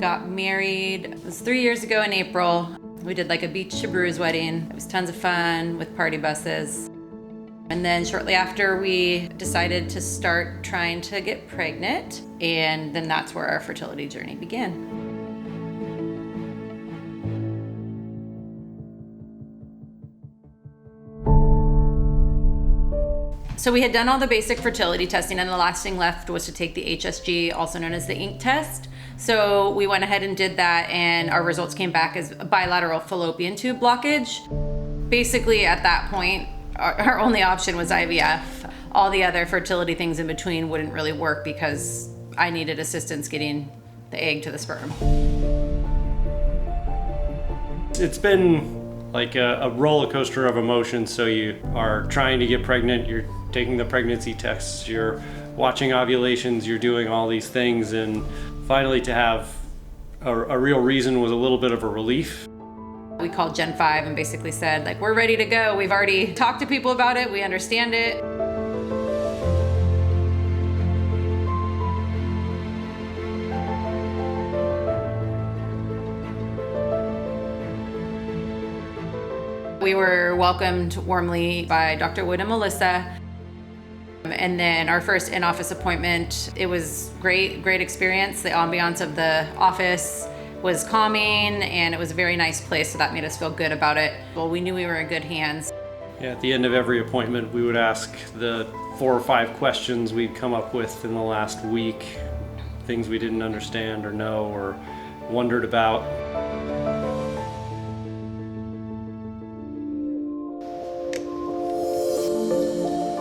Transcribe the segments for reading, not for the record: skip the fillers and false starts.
got married, it was 3 years ago in April. We did like a beach to brews wedding. It was tons of fun with party buses. And then shortly after, we decided to start trying to get pregnant. And then that's where our fertility journey began. So we had done all the basic fertility testing, and the last thing left was to take the HSG, also known as the ink test. So we went ahead and did that, and our results came back as a bilateral fallopian tube blockage. Basically, at that point, our only option was IVF. All the other fertility things in between wouldn't really work because I needed assistance getting the egg to the sperm. It's been like a roller coaster of emotions. So you are trying to get pregnant, you're taking the pregnancy tests, you're watching ovulations, you're doing all these things, and finally to have a real reason was a little bit of a relief. We called Gen 5 and basically said, like, we're ready to go. We've already talked to people about it. We understand it. We were welcomed warmly by Dr. Wood and Melissa. And then our first in-office appointment, it was great experience. The ambiance of the office was calming, and it was a very nice place, so that made us feel good about it. Well, we knew we were in good hands. Yeah, at the end of every appointment, we would ask the 4 or 5 questions we'd come up with in the last week, things we didn't understand or know or wondered about.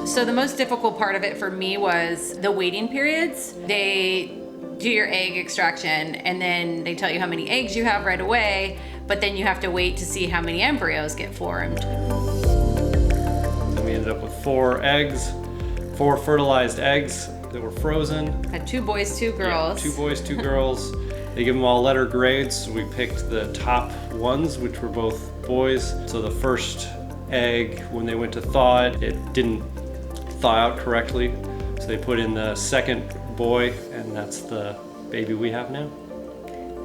So the most difficult part of it for me was the waiting periods. They do your egg extraction, and then they tell you how many eggs you have right away, but then you have to wait to see how many embryos get formed. And we ended up with 4 eggs, 4 fertilized eggs that were frozen. Had 2 boys, 2 girls. Yeah, 2 boys, 2 girls. They give them all letter grades, so we picked the top ones, which were both boys. So the first egg, when they went to thaw it didn't thaw out correctly. So they put in the second boy, and that's the baby we have now.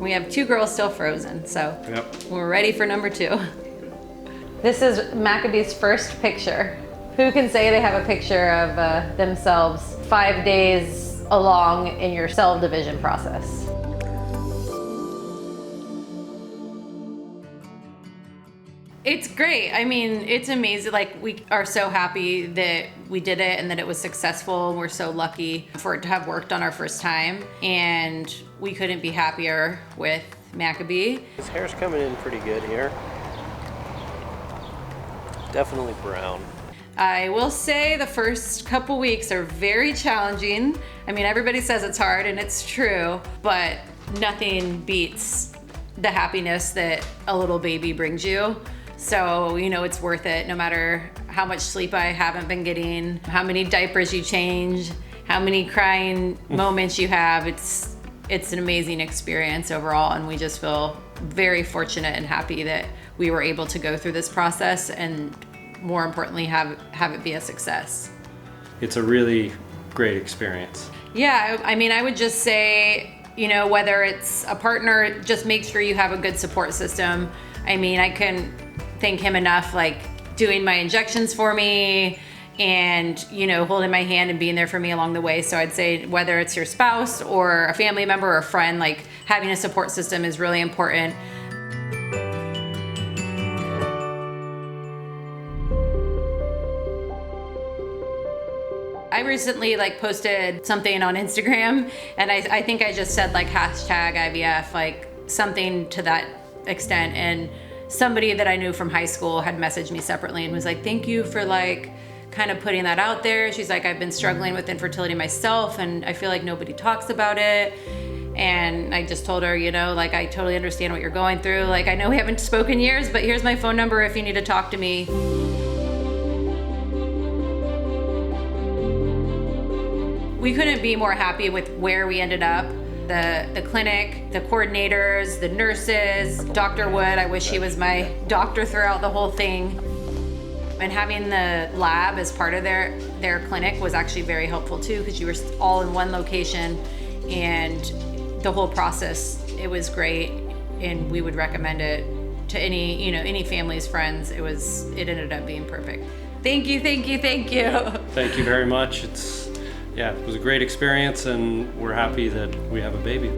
We have 2 girls still frozen, so Yep. We're ready for number 2. This is Maccabee's first picture. Who can say they have a picture of themselves 5 days along in your cell division process? It's great. I mean, it's amazing. Like, we are so happy that we did it and that it was successful. We're so lucky for it to have worked on our first time, and we couldn't be happier with Maccabee. His hair's coming in pretty good here. Definitely brown. I will say the first couple weeks are very challenging. I mean, everybody says it's hard, and it's true, but nothing beats the happiness that a little baby brings you. So, you know, it's worth it no matter how much sleep I haven't been getting, how many diapers you change, how many crying moments you have. It's an amazing experience overall, and we just feel very fortunate and happy that we were able to go through this process, and more importantly, have it be a success. It's a really great experience. Yeah, I mean, I would just say, you know, whether it's a partner, just make sure you have a good support system. I mean, I couldn't thank him enough, like doing my injections for me and, you know, holding my hand and being there for me along the way. So I'd say whether it's your spouse or a family member or a friend, like having a support system is really important. I recently posted something on Instagram, and I think I just said hashtag IVF, like something to that extent. And somebody that I knew from high school had messaged me separately and was like, thank you for kind of putting that out there. She's like, I've been struggling with infertility myself, and I feel like nobody talks about it. And I just told her, you know, I totally understand what you're going through. I know we haven't spoken years, but here's my phone number if you need to talk to me. We couldn't be more happy with where we ended up. The clinic, the coordinators, the nurses, Dr. Wood, I wish he was my doctor throughout the whole thing. And having the lab as part of their clinic was actually very helpful too, because you were all in one location, and the whole process, it was great, and we would recommend it to any family's friends. It ended up being perfect. Thank you. Thank you very much. It was a great experience, and we're happy that we have a baby.